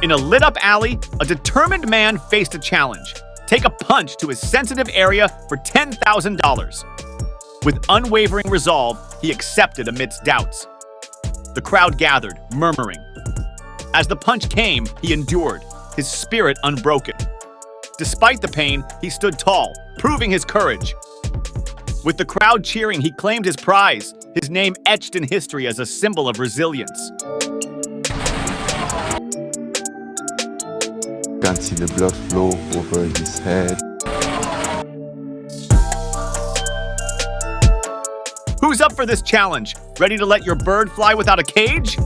In a lit-up alley, a determined man faced a challenge. Take a punch to his sensitive area for $10,000. With unwavering resolve, he accepted amidst doubts. The crowd gathered, murmuring. As the punch came, he endured, his spirit unbroken. Despite the pain, he stood tall, proving his courage. With the crowd cheering, he claimed his prize, his name etched in history as a symbol of resilience. Can't see the blood flow over his head. Who's up for this challenge? Ready to let your bird fly without a cage?